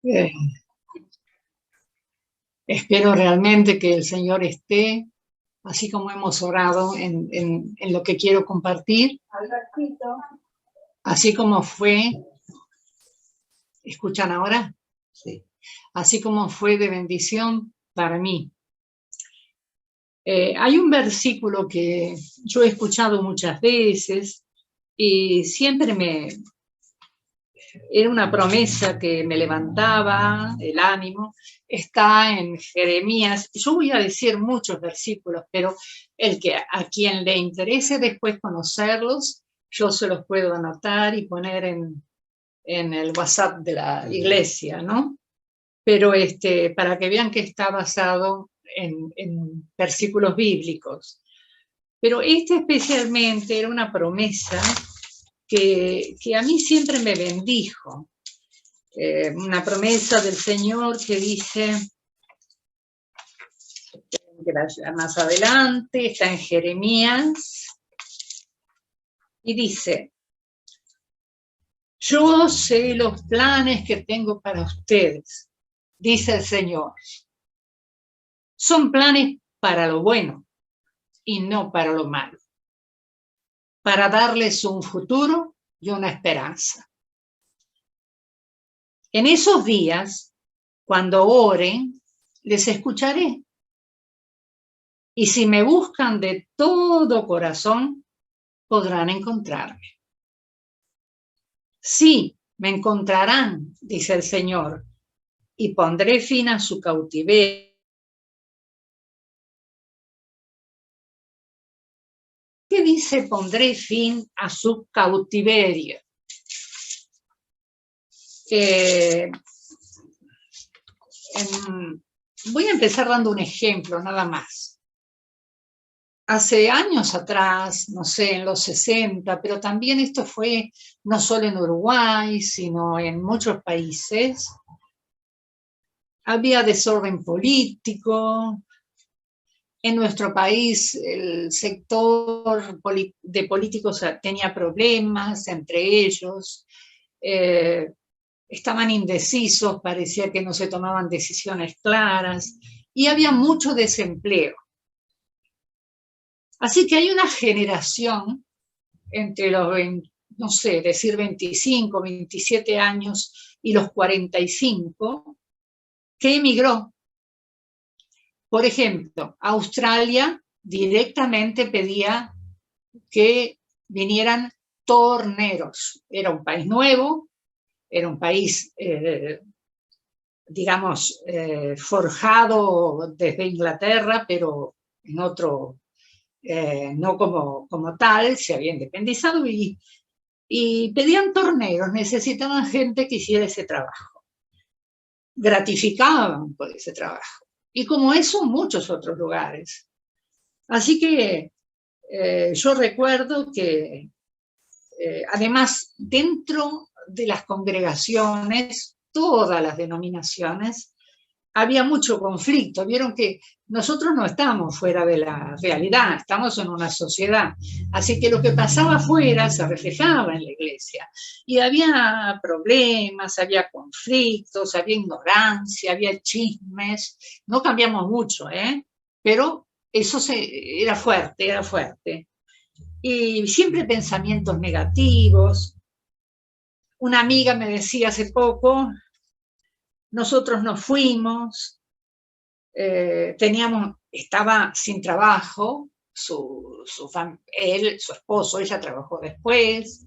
Eh, Espero realmente que el Señor esté, así como hemos orado en lo que quiero compartir, así como fue, ¿escuchan ahora? Sí. Así como fue de bendición para mí. Hay un versículo que yo he escuchado muchas veces y siempre era una promesa que me levantaba el ánimo. Está en Jeremías. Yo voy a decir muchos versículos, pero a quien le interese después conocerlos, yo se los puedo anotar y poner en el WhatsApp de la iglesia, ¿no? Pero para que vean que está basado en versículos bíblicos. Pero especialmente era una promesa que a mí siempre me bendijo. Una promesa del Señor que dice, más adelante, está en Jeremías, y dice, yo sé los planes que tengo para ustedes, dice el Señor. Son planes para lo bueno y no para lo malo, para darles un futuro y una esperanza. En esos días, cuando oren, les escucharé. Y si me buscan de todo corazón, podrán encontrarme. Sí, me encontrarán, dice el Señor, y pondré fin a su cautiverio. ¿Qué dice pondré fin a su cautiverio? Voy a empezar dando un ejemplo, nada más. Hace años atrás, no sé, en los 60, pero también esto fue no solo en Uruguay, sino en muchos países, había desorden político. En nuestro país el sector de políticos tenía problemas entre ellos, estaban indecisos, parecía que no se tomaban decisiones claras y había mucho desempleo. Así que hay una generación entre los, no sé, decir 25, 27 años y los 45 que emigró. Por ejemplo, Australia directamente pedía que vinieran torneros. Era un país nuevo, era un país, digamos, forjado desde Inglaterra, pero en otro, no como tal, se había independizado y pedían torneros, necesitaban gente que hiciera ese trabajo, gratificaban por ese trabajo. Y como eso, muchos otros lugares. Así que yo recuerdo que además dentro de las congregaciones, todas las denominaciones, había mucho conflicto. Vieron que nosotros no estamos fuera de la realidad, estamos en una sociedad. Así que lo que pasaba afuera se reflejaba en la iglesia. Y había problemas, había conflictos, había ignorancia, había chismes. No cambiamos mucho, pero eso era fuerte, era fuerte. Y siempre pensamientos negativos. Una amiga me decía hace poco, nosotros nos fuimos, estaba sin trabajo, su esposo, ella trabajó después,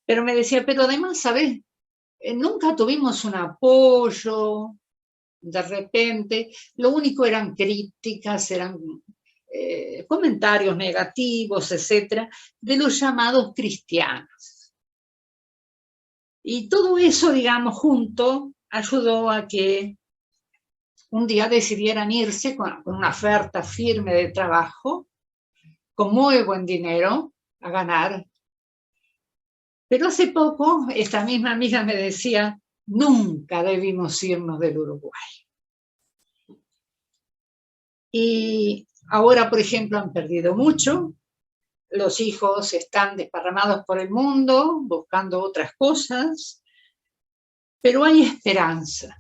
pero me decía, pero además, ¿sabes? Nunca tuvimos un apoyo, de repente, lo único eran críticas, eran comentarios negativos, etcétera, de los llamados cristianos. Y todo eso, digamos, junto, ayudó a que un día decidieran irse con una oferta firme de trabajo, con muy buen dinero a ganar. Pero hace poco, esta misma amiga me decía, nunca debimos irnos del Uruguay. Y ahora, por ejemplo, han perdido mucho, los hijos están desparramados por el mundo, buscando otras cosas, pero hay esperanza.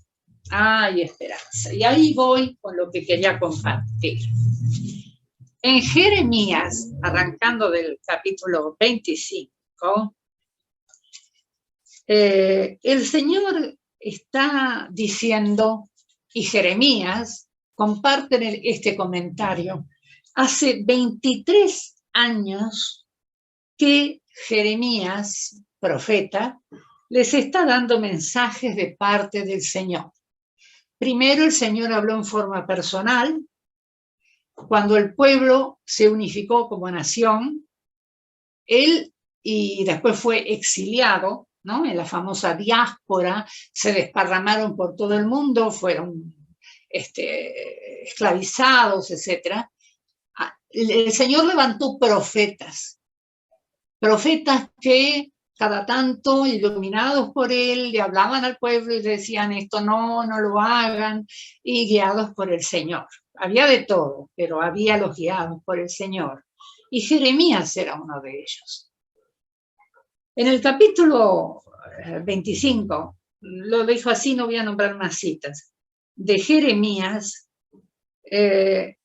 hay esperanza. Y ahí voy con lo que quería compartir. En Jeremías, arrancando del capítulo 25, el Señor está diciendo, y Jeremías comparte este comentario, hace 23 años que Jeremías, profeta, les está dando mensajes de parte del Señor. Primero el Señor habló en forma personal, cuando el pueblo se unificó como nación, él y después fue exiliado, ¿no? En la famosa diáspora, se desparramaron por todo el mundo, fueron esclavizados, etc. El Señor levantó profetas que cada tanto, iluminados por él, le hablaban al pueblo y decían esto no lo hagan, y guiados por el Señor. Había de todo, pero había los guiados por el Señor. Y Jeremías era uno de ellos. En el capítulo 25, lo dejo así, no voy a nombrar más citas, de Jeremías, el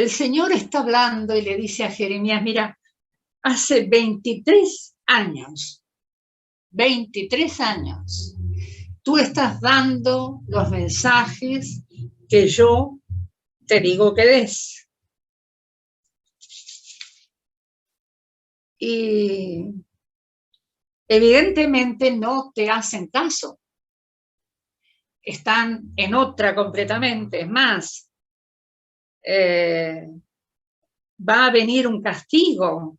Señor está hablando y le dice a Jeremías, mira, hace 23 años, tú estás dando los mensajes que yo te digo que des. Y evidentemente no te hacen caso. Están en otra completamente. Es más, va a venir un castigo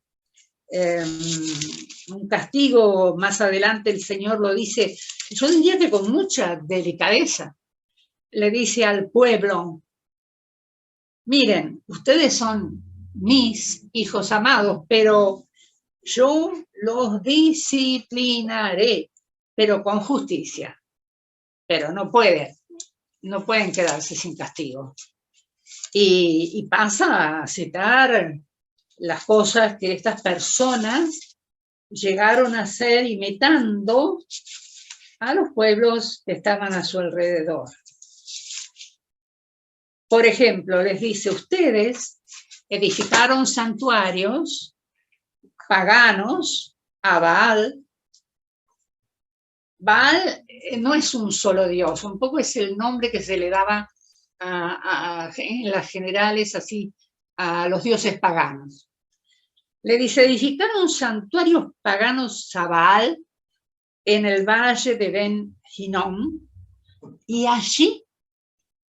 más adelante el Señor lo dice, yo diría que con mucha delicadeza, le dice al pueblo, miren, ustedes son mis hijos amados, pero yo los disciplinaré, pero con justicia, pero no pueden quedarse sin castigo. Y pasa a citar las cosas que estas personas llegaron a hacer imitando a los pueblos que estaban a su alrededor. Por ejemplo, les dice, ustedes edificaron santuarios paganos a Baal. Baal no es un solo dios, un poco es el nombre que se le daba en las generales así a los dioses paganos. Le dice, edificaron santuarios paganos a Baal en el valle de Ben Hinnom y allí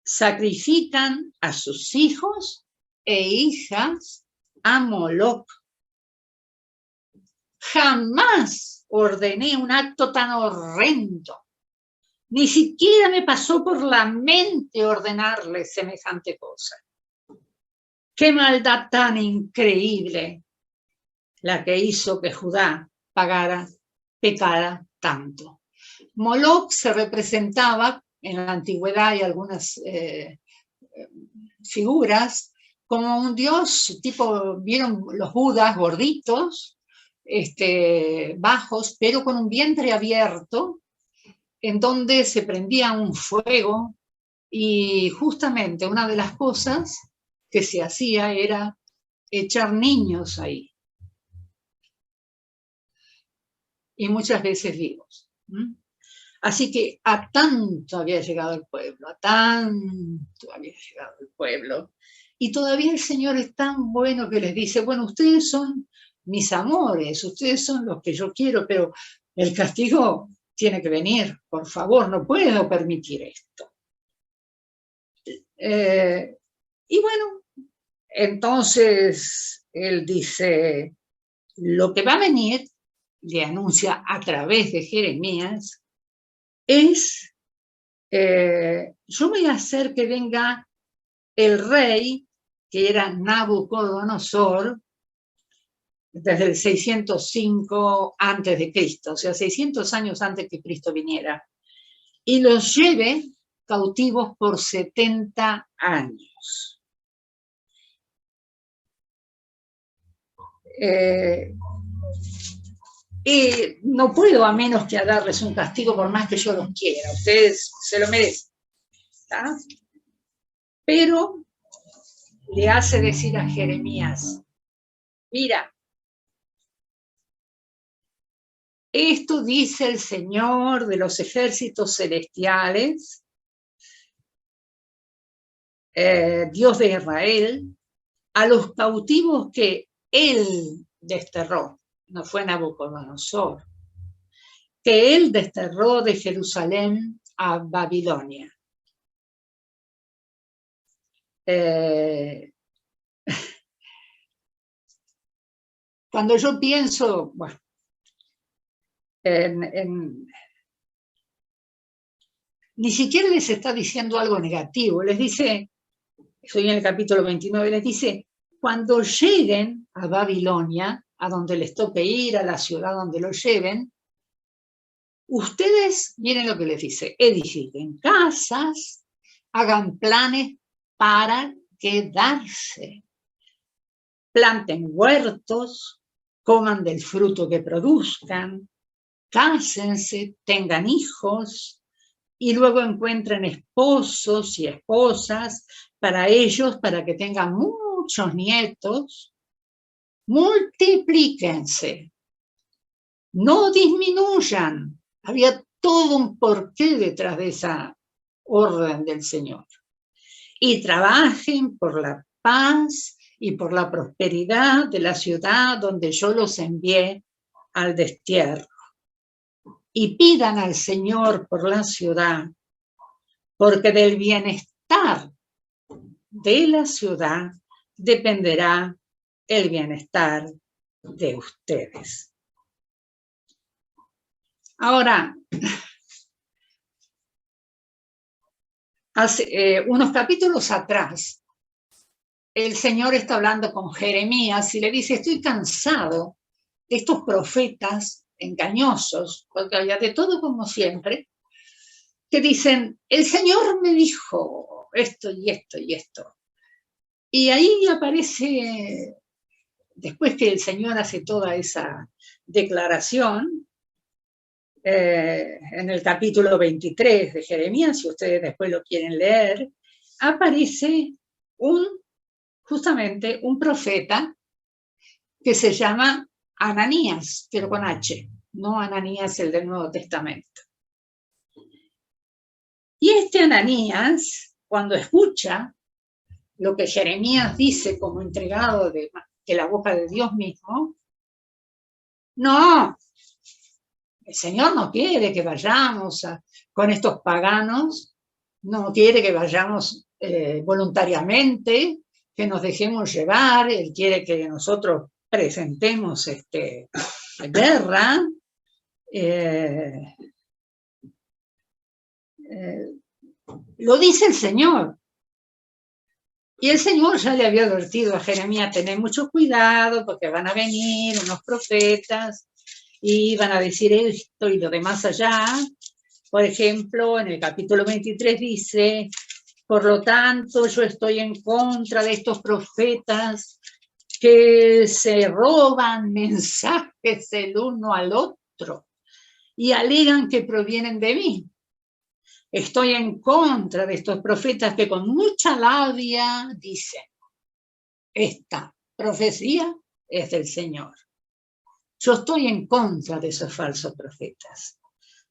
sacrifican a sus hijos e hijas a Moloch. Jamás ordené un acto tan horrendo. Ni siquiera me pasó por la mente ordenarle semejante cosa. Qué maldad tan increíble la que hizo que Judá pecara tanto. Moloch se representaba en la antigüedad, hay algunas figuras, como un dios tipo, vieron los budas gorditos, bajos, pero con un vientre abierto, en donde se prendía un fuego, y justamente una de las cosas que se hacía era echar niños ahí. Y muchas veces vivos. Así que a tanto había llegado el pueblo, y todavía el Señor es tan bueno que les dice, bueno, ustedes son mis amores, ustedes son los que yo quiero, pero el castigo tiene que venir, por favor, no puedo permitir esto. Y bueno, entonces él dice, lo que va a venir, le anuncia a través de Jeremías, es, yo voy a hacer que venga el rey, que era Nabucodonosor, desde el 605 antes de Cristo, o sea, 600 años antes que Cristo viniera, y los lleve cautivos por 70 años. Y no puedo a menos que darles un castigo por más que yo los quiera, ustedes se lo merecen. ¿tá? Pero le hace decir a Jeremías, mira, esto dice el Señor de los ejércitos celestiales, Dios de Israel, a los cautivos que él desterró, no fue Nabucodonosor, que él desterró de Jerusalén a Babilonia. Cuando yo pienso, bueno, ni siquiera les está diciendo algo negativo, les dice, estoy en el capítulo 29, les dice, cuando lleguen a Babilonia, a donde les toque ir, a la ciudad donde lo lleven, ustedes, miren lo que les dice, edifiquen casas, hagan planes para quedarse, planten huertos, coman del fruto que produzcan, cásense, tengan hijos y luego encuentren esposos y esposas para ellos, para que tengan muchos nietos. Multiplíquense, no disminuyan. Había todo un porqué detrás de esa orden del Señor. Y trabajen por la paz y por la prosperidad de la ciudad donde yo los envié al destierro. Y pidan al Señor por la ciudad, porque del bienestar de la ciudad dependerá el bienestar de ustedes. Ahora, hace unos capítulos atrás, el Señor está hablando con Jeremías y le dice, estoy cansado de estos profetas engañosos, porque había de todo como siempre, que dicen, el Señor me dijo esto y esto y esto. Y ahí aparece, después que el Señor hace toda esa declaración, en el capítulo 23 de Jeremías, si ustedes después lo quieren leer, aparece justamente un profeta que se llama Ananías, pero con H, no Ananías el del Nuevo Testamento. Y este Ananías, cuando escucha lo que Jeremías dice como entregado de la boca de Dios mismo, no, el Señor no quiere que vayamos con estos paganos, no quiere que vayamos voluntariamente, que nos dejemos llevar, Él quiere que nosotros presentemos guerra. Lo dice el Señor. Y el Señor ya le había advertido a Jeremías, tener mucho cuidado porque van a venir unos profetas y van a decir esto y lo demás allá. Por ejemplo, en el capítulo 23 dice, por lo tanto, yo estoy en contra de estos profetas que se roban mensajes el uno al otro y alegan que provienen de mí. Estoy en contra de estos profetas que con mucha labia dicen, esta profecía es del Señor. Yo estoy en contra de esos falsos profetas.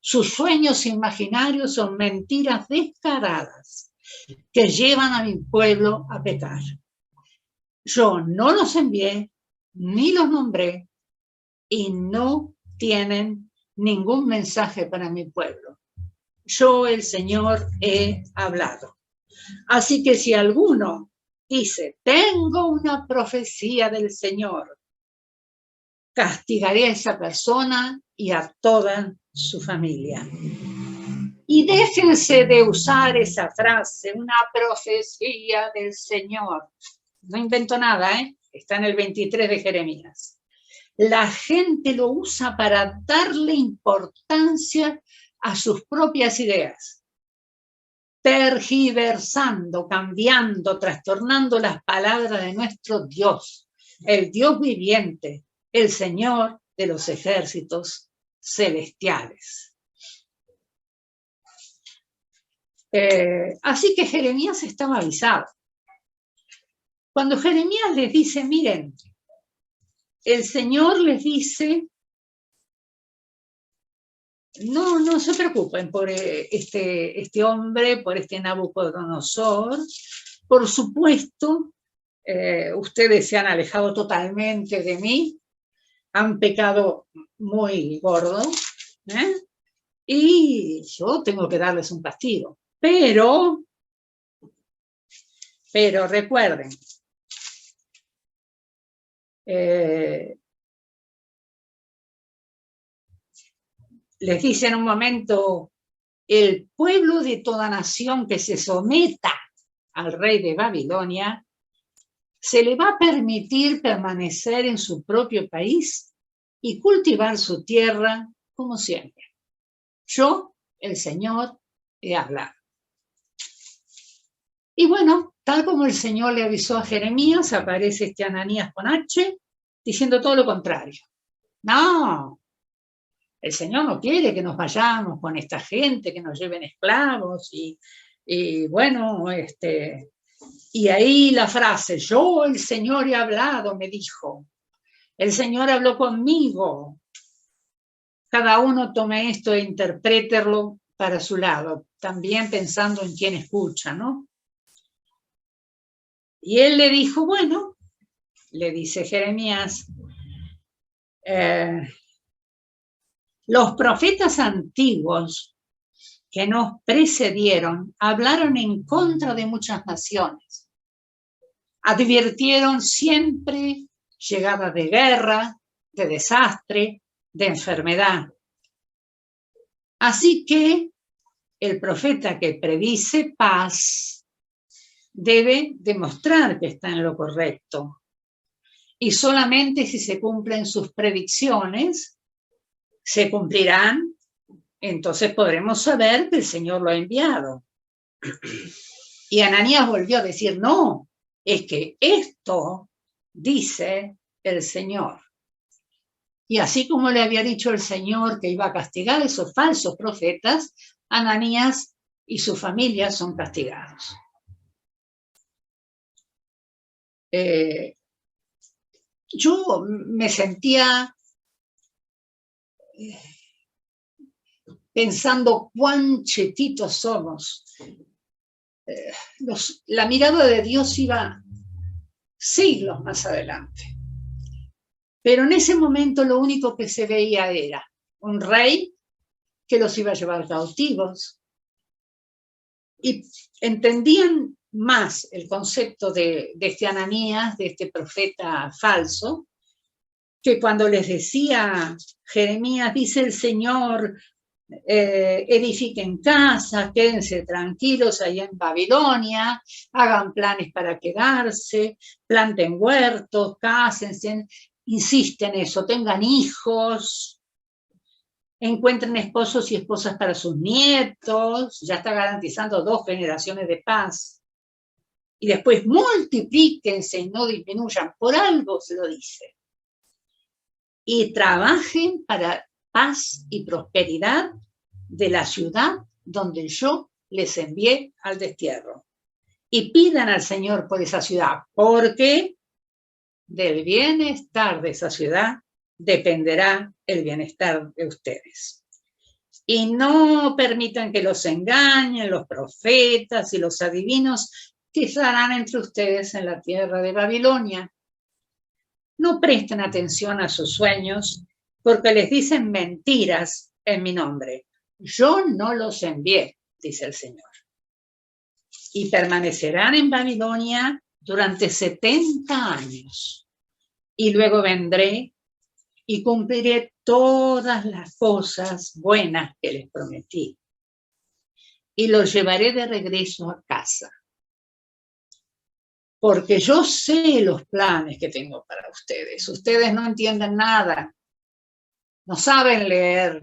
Sus sueños imaginarios son mentiras descaradas que llevan a mi pueblo a pecar. Yo no los envié, ni los nombré, y no tienen ningún mensaje para mi pueblo. Yo, el Señor, he hablado. Así que si alguno dice, tengo una profecía del Señor, castigaré a esa persona y a toda su familia. Y déjense de usar esa frase, una profecía del Señor. No invento nada, está en el 23 de Jeremías. La gente lo usa para darle importancia a sus propias ideas, tergiversando, cambiando, trastornando las palabras de nuestro Dios, el Dios viviente, el Señor de los ejércitos celestiales. Así que Jeremías estaba avisado. Cuando Jeremías les dice, miren, el Señor les dice, no se preocupen por este hombre, por este Nabucodonosor. Por supuesto, ustedes se han alejado totalmente de mí, han pecado muy gordo, y yo tengo que darles un castigo. Pero recuerden, les dice en un momento, el pueblo de toda nación que se someta al rey de Babilonia, se le va a permitir permanecer en su propio país y cultivar su tierra como siempre. Yo, el Señor, he hablado. Y bueno, tal como el Señor le avisó a Jeremías, aparece este Ananías con H, diciendo todo lo contrario. No, el Señor no quiere que nos vayamos con esta gente, que nos lleven esclavos, y bueno, y ahí la frase, yo el Señor he hablado, me dijo, el Señor habló conmigo. Cada uno tome esto e interprételo para su lado, también pensando en quién escucha, ¿no? Y él le dijo, bueno, le dice Jeremías, los profetas antiguos que nos precedieron hablaron en contra de muchas naciones. Advirtieron siempre llegada de guerra, de desastre, de enfermedad. Así que el profeta que predice paz debe demostrar que está en lo correcto. Y solamente si se cumplen sus predicciones, se cumplirán, entonces podremos saber que el Señor lo ha enviado. Y Ananías volvió a decir, no, es que esto dice el Señor. Y así como le había dicho el Señor que iba a castigar a esos falsos profetas, Ananías y su familia son castigados. Yo me sentía pensando cuán chetitos somos. La mirada de Dios iba siglos más adelante. Pero en ese momento lo único que se veía era un rey que los iba a llevar cautivos. Y entendían más el concepto de este Ananías, de este profeta falso, que cuando les decía Jeremías, dice el Señor, edifiquen casas, quédense tranquilos allá en Babilonia, hagan planes para quedarse, planten huertos, cásense, insisten en eso, tengan hijos, encuentren esposos y esposas para sus nietos, ya está garantizando 2 generaciones de paz. Y después multiplíquense y no disminuyan, por algo se lo dice. Y trabajen para paz y prosperidad de la ciudad donde yo les envié al destierro. Y pidan al Señor por esa ciudad, porque del bienestar de esa ciudad dependerá el bienestar de ustedes. Y no permitan que los engañen los profetas y los adivinos que estarán entre ustedes en la tierra de Babilonia. No presten atención a sus sueños, porque les dicen mentiras en mi nombre. Yo no los envié, dice el Señor. Y permanecerán en Babilonia durante 70 años. Y luego vendré y cumpliré todas las cosas buenas que les prometí. Y los llevaré de regreso a casa. Porque yo sé los planes que tengo para ustedes. Ustedes no entienden nada. No saben leer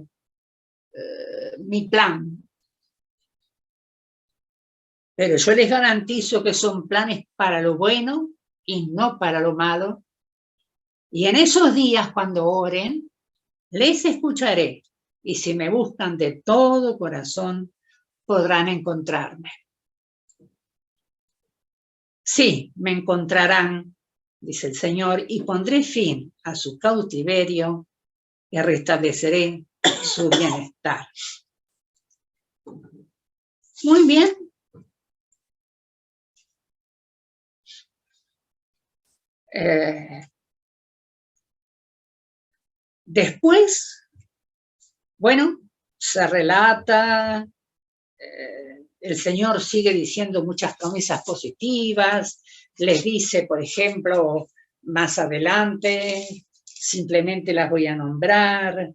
mi plan. Pero yo les garantizo que son planes para lo bueno y no para lo malo. Y en esos días, cuando oren, les escucharé. Y si me buscan de todo corazón, podrán encontrarme. Sí, me encontrarán, dice el Señor, y pondré fin a su cautiverio y restableceré su bienestar. Muy bien. Después, bueno, se relata, el Señor sigue diciendo muchas promesas positivas, les dice, por ejemplo, más adelante, simplemente las voy a nombrar,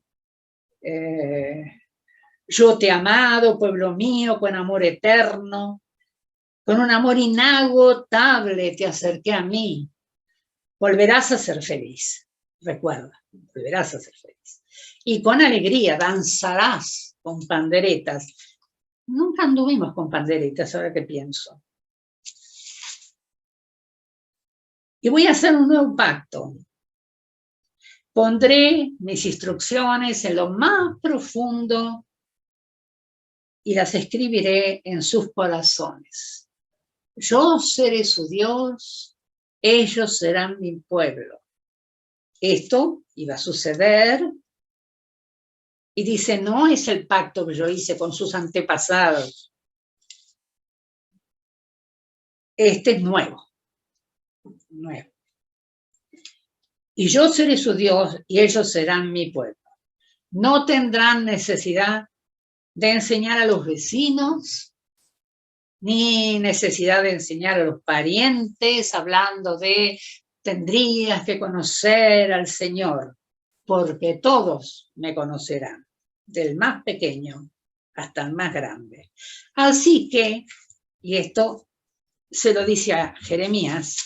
yo te he amado, pueblo mío, con amor eterno, con un amor inagotable te acerqué a mí, volverás a ser feliz, recuerda, volverás a ser feliz. Y con alegría danzarás con panderetas. Nunca anduvimos con panderetas, ahora que pienso. Y voy a hacer un nuevo pacto. Pondré mis instrucciones en lo más profundo y las escribiré en sus corazones. Yo seré su Dios, ellos serán mi pueblo. Esto iba a suceder, y dice, no es el pacto que yo hice con sus antepasados. Este es nuevo. Nuevo. Y yo seré su Dios y ellos serán mi pueblo. No tendrán necesidad de enseñar a los vecinos, ni necesidad de enseñar a los parientes, hablando de tendrías que conocer al Señor, porque todos me conocerán, del más pequeño hasta el más grande. Así que, y esto se lo dice a Jeremías,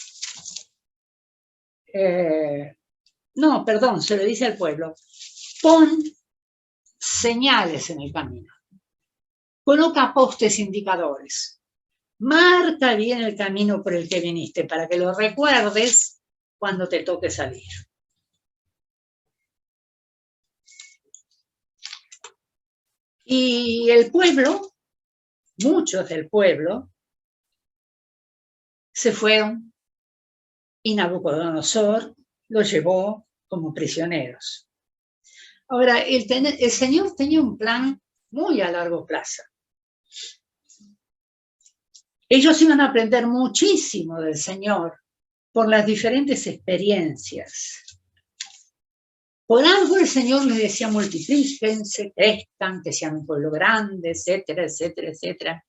no, perdón, se lo dice al pueblo, pon señales en el camino, coloca postes indicadores, marca bien el camino por el que viniste para que lo recuerdes cuando te toque salir. Y el pueblo, muchos del pueblo, se fueron y Nabucodonosor los llevó como prisioneros. Ahora, el Señor tenía un plan muy a largo plazo. Ellos iban a aprender muchísimo del Señor por las diferentes experiencias. Por algo el Señor les decía multiplíquense, crezcan, que sean un pueblo grande, etcétera, etcétera, etcétera.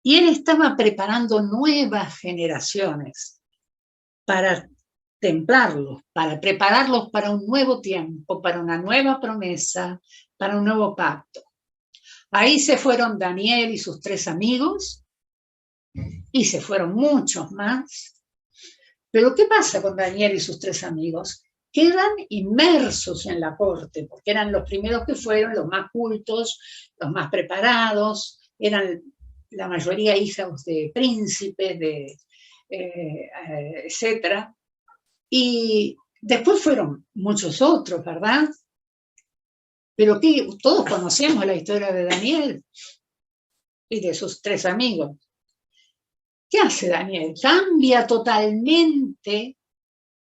Y Él estaba preparando nuevas generaciones para templarlos, para prepararlos para un nuevo tiempo, para una nueva promesa, para un nuevo pacto. Ahí se fueron Daniel y sus 3 amigos, y se fueron muchos más. Pero ¿qué pasa con Daniel y sus 3 amigos? Quedan inmersos en la corte, porque eran los primeros que fueron, los más cultos, los más preparados, eran la mayoría hijos de príncipes, etcétera. Y después fueron muchos otros, ¿verdad? Pero que todos conocemos la historia de Daniel y de sus 3 amigos. ¿Qué hace Daniel? Cambia totalmente,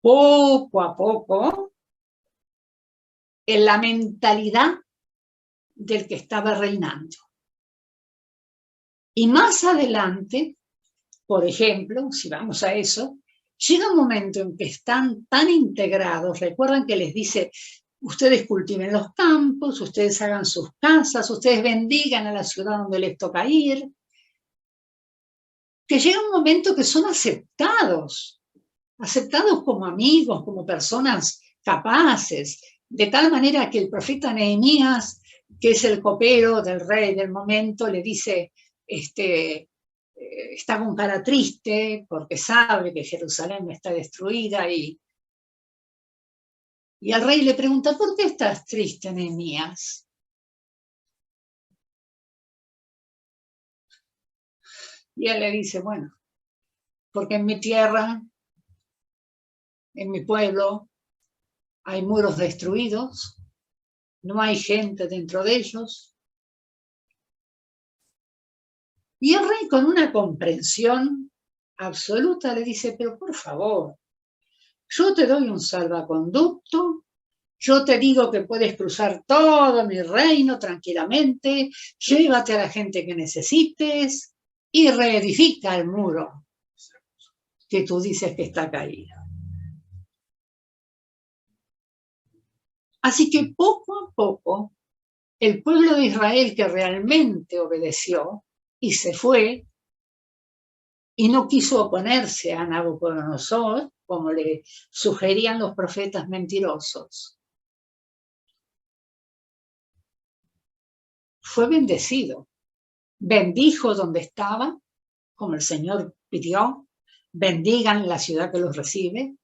poco a poco, en la mentalidad del que estaba reinando. Y más adelante, por ejemplo, si vamos a eso, llega un momento en que están tan integrados, recuerdan que les dice, ustedes cultiven los campos, ustedes hagan sus casas, ustedes bendigan a la ciudad donde les toca ir, que llega un momento que son aceptados como amigos, como personas capaces, de tal manera que el profeta Nehemías, que es el copero del rey del momento, le dice, está con cara triste porque sabe que Jerusalén está destruida y el rey le pregunta, ¿por qué estás triste, Nehemías? Y él le dice, bueno, porque en mi tierra, en mi pueblo, hay muros destruidos, no hay gente dentro de ellos, Y el rey, con una comprensión absoluta, le dice, pero por favor, yo te doy un salvaconducto, yo te digo que puedes cruzar todo mi reino tranquilamente, llévate a la gente que necesites y reedifica el muro que tú dices que está caído. Así que poco a poco, el pueblo de Israel, que realmente obedeció y se fue y no quiso oponerse a Nabucodonosor, como le sugerían los profetas mentirosos, fue bendecido. Bendijo donde estaba, como el Señor pidió, bendigan la ciudad que los recibe,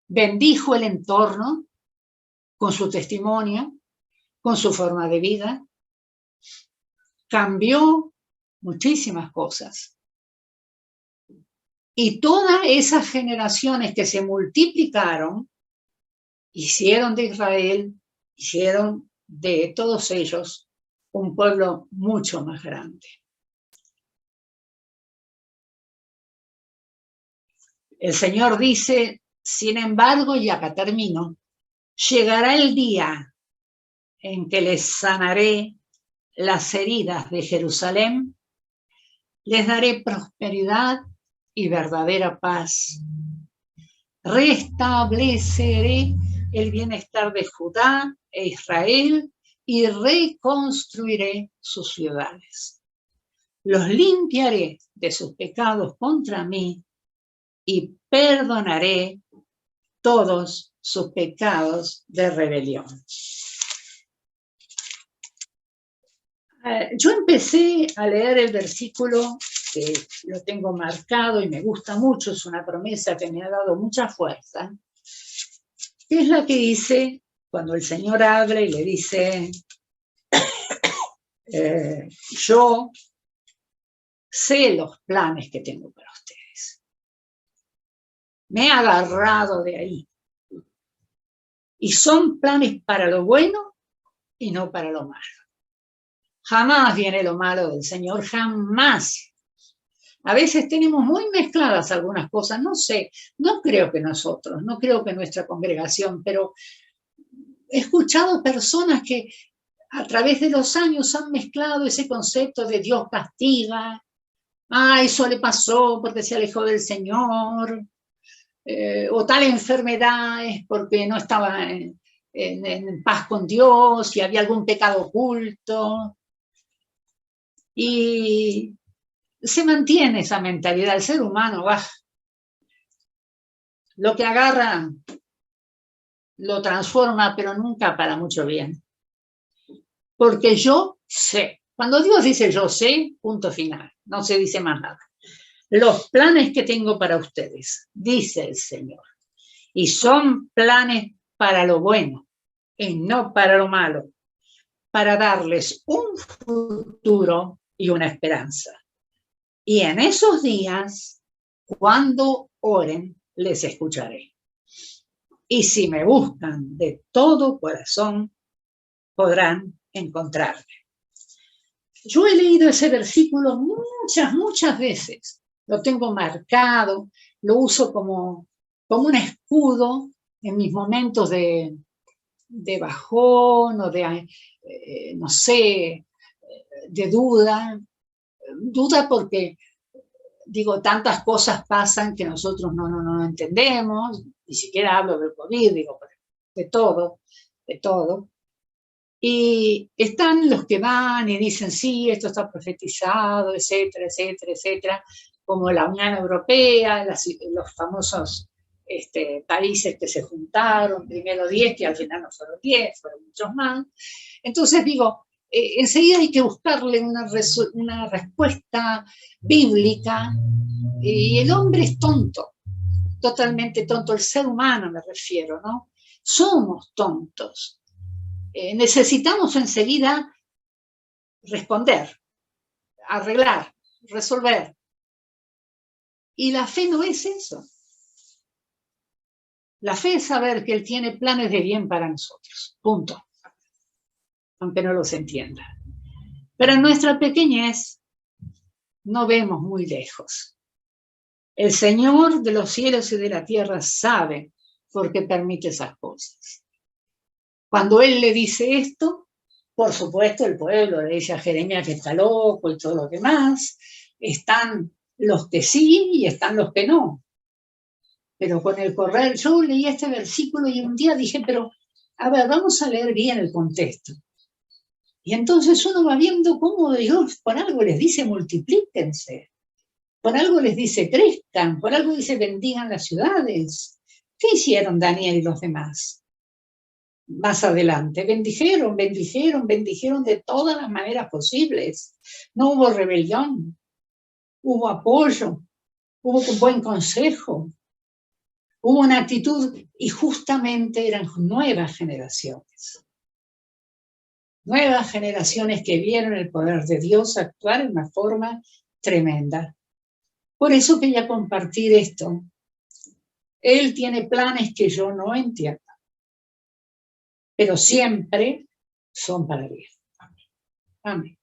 bendijo el entorno con su testimonio, con su forma de vida, cambió muchísimas cosas. Y todas esas generaciones que se multiplicaron, hicieron de Israel, hicieron de todos ellos un pueblo mucho más grande. El Señor dice, sin embargo, y acá termino, llegará el día en que les sanaré las heridas de Jerusalén, les daré prosperidad y verdadera paz. Restableceré el bienestar de Judá e Israel y reconstruiré sus ciudades. Los limpiaré de sus pecados contra mí y perdonaré todos sus pecados de rebelión. Yo empecé a leer el versículo que lo tengo marcado y me gusta mucho, es una promesa que me ha dado mucha fuerza, que es la que dice, cuando el Señor habla y le dice, yo sé los planes que tengo para ustedes. Me he agarrado de ahí. Y son planes para lo bueno y no para lo malo. Jamás viene lo malo del Señor, jamás. A veces tenemos muy mezcladas algunas cosas, no sé, no creo que nosotros, no creo que nuestra congregación, pero he escuchado personas que a través de los años han mezclado ese concepto de Dios castiga, eso le pasó porque se alejó del Señor, o tal enfermedad es porque no estaba en paz con Dios y había algún pecado oculto. Y se mantiene esa mentalidad. El ser humano, lo que agarra lo transforma, pero nunca para mucho bien. Porque yo sé. Cuando Dios dice yo sé, punto final. No se dice más nada. Los planes que tengo para ustedes, dice el Señor. Y son planes para lo bueno y no para lo malo. Para darles un futuro y una esperanza. Y en esos días, cuando oren, les escucharé. Y si me buscan de todo corazón, podrán encontrarme. Yo he leído ese versículo muchas veces. Lo tengo marcado, lo uso como un escudo en mis momentos de bajón o de, no sé, de duda. Duda porque, digo, tantas cosas pasan que nosotros no entendemos, ni siquiera hablo del COVID, digo, de todo. Y están los que van y dicen, sí, esto está profetizado, etcétera, como la Unión Europea, los famosos países que se juntaron, primero 10, que al final no fueron 10, fueron muchos más. Entonces digo, enseguida hay que buscarle una respuesta bíblica, y el hombre es tonto, totalmente tonto, el ser humano me refiero, ¿no? Somos tontos. Necesitamos enseguida responder, arreglar, resolver. Y la fe no es eso. La fe es saber que Él tiene planes de bien para nosotros, punto. Aunque no los entienda. Pero en nuestra pequeñez no vemos muy lejos. El Señor de los cielos y de la tierra sabe por qué permite esas cosas. Cuando Él le dice esto, por supuesto el pueblo le dice a Jeremías que está loco y todo lo demás. Están los que sí y están los que no. Pero con el correr, yo leí este versículo y un día dije, pero a ver, vamos a leer bien el contexto. Y entonces uno va viendo cómo Dios por algo les dice multiplíquense. Por algo les dice crezcan, por algo dice bendigan las ciudades. ¿Qué hicieron Daniel y los demás? Más adelante, bendijeron de todas las maneras posibles. No hubo rebelión, hubo apoyo, hubo un buen consejo, hubo una actitud y justamente eran nuevas generaciones. Nuevas generaciones que vieron el poder de Dios actuar en una forma tremenda. Por eso quería compartir esto. Él tiene planes que yo no entiendo, pero siempre son para bien. Amén. Amén.